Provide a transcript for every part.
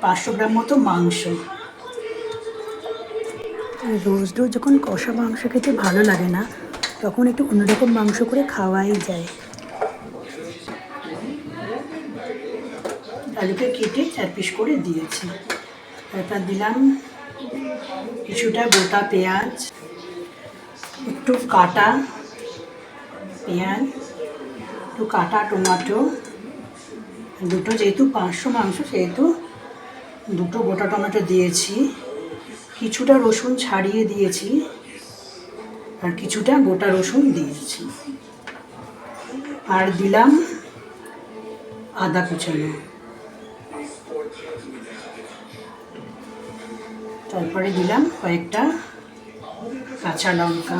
500 গ্রাম মতো মাংস। রোজ রোজ যখন কষা মাংস খেতে ভালো লাগে না, তখন একটু অন্যরকম মাংস করে খাওয়াই যায়। আলুকে কেটে 4 পিস করে দিয়েছি। তারপর দিলাম কিছুটা গোটা পেঁয়াজ, একটু কাটা পেঁয়াজ, একটু কাটা টমেটো, দুটো, যেহেতু 500 মাংস সেহেতু 2টো গোটা টমেটো দিয়েছি, কিছুটা রসুন ছাড়িয়ে দিয়েছি আর কিছুটা গোটা রসুন দিয়েছি, আর দিলাম আদা কুচানো। তারপরে দিলাম কয়েকটা কাঁচা লঙ্কা।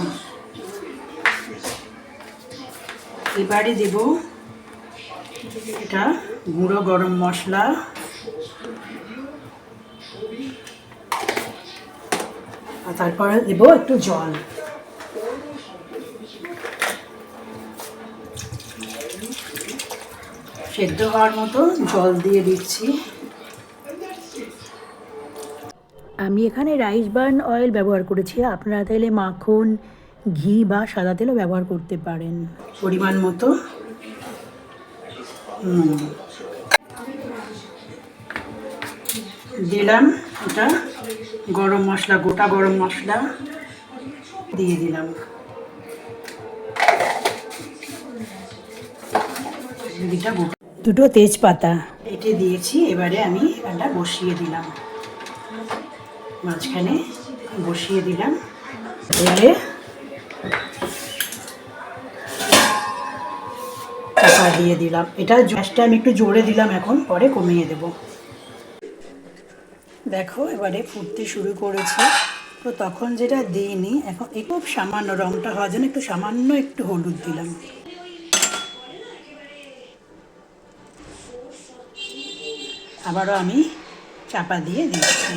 এবারে দেব এটা গুঁড়ো গরম মশলা, আর তারপরে দেব একটু জল। সেদ্ধ হওয়ার মতো জল দিয়ে দিচ্ছি। আমি এখানে রাইস বার্ন অয়েল ব্যবহার করেছি, আপনারা তাহলে মাখন, ঘি বা সাদা তেলও ব্যবহার করতে পারেন। পরিমাণ মতো দিলাম এটা গরম মশলা, গোটা গরম মশলা দিয়ে দিলাম। দুটো তেজপাতা এটি দিয়েছি। এবারে আমি এটা বসিয়ে দিলাম, মাঝখানে বসিয়ে দিলাম। এবারে চাপা দিয়ে দিলাম। এটা গ্যাসটা আমি একটু জোরে দিলাম, এখন পরে কমিয়ে দেব। দেখো এবারে ফুটতে শুরু করেছে, তো তখন যেটা দিইনি, এখন একটু সামান্য রঙটা হওয়ার জন্য একটু সামান্য একটু হলুদ দিলাম। আবারও আমি চাপা দিয়ে দিচ্ছি,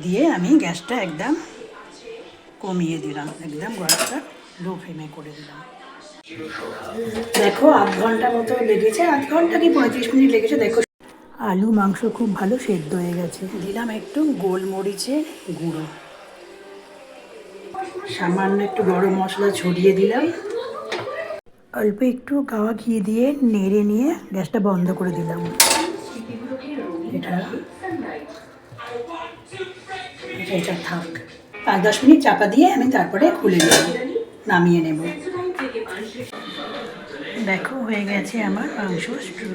দিয়ে আমি গ্যাসটা একদম কমিয়ে দিলাম, একদম গ্যাসটা লো ফ্লেমে করে দিলাম। দেখো 8 ঘন্টা মতো লেগেছে, 8 ঘন্টা কি 35 মিনিট লেগেছে। দেখো আলু মাংস খুব ভালো সেদ্ধ হয়ে গেছে। দিলাম একটু গোলমরিচের গুঁড়ো, সামান্য একটু গরম মশলা ছড়িয়ে দিলাম, অল্প একটু গাওয়া ঘি দিয়ে নেড়ে নিয়ে গ্যাসটা বন্ধ করে দিলাম। এটা থাক, 5-10 মিনিট চাপা দিয়ে আমি তারপরে খুলে নেব, নামিয়ে নেব। দেখো হয়ে গেছে আমার মাংস স্টু।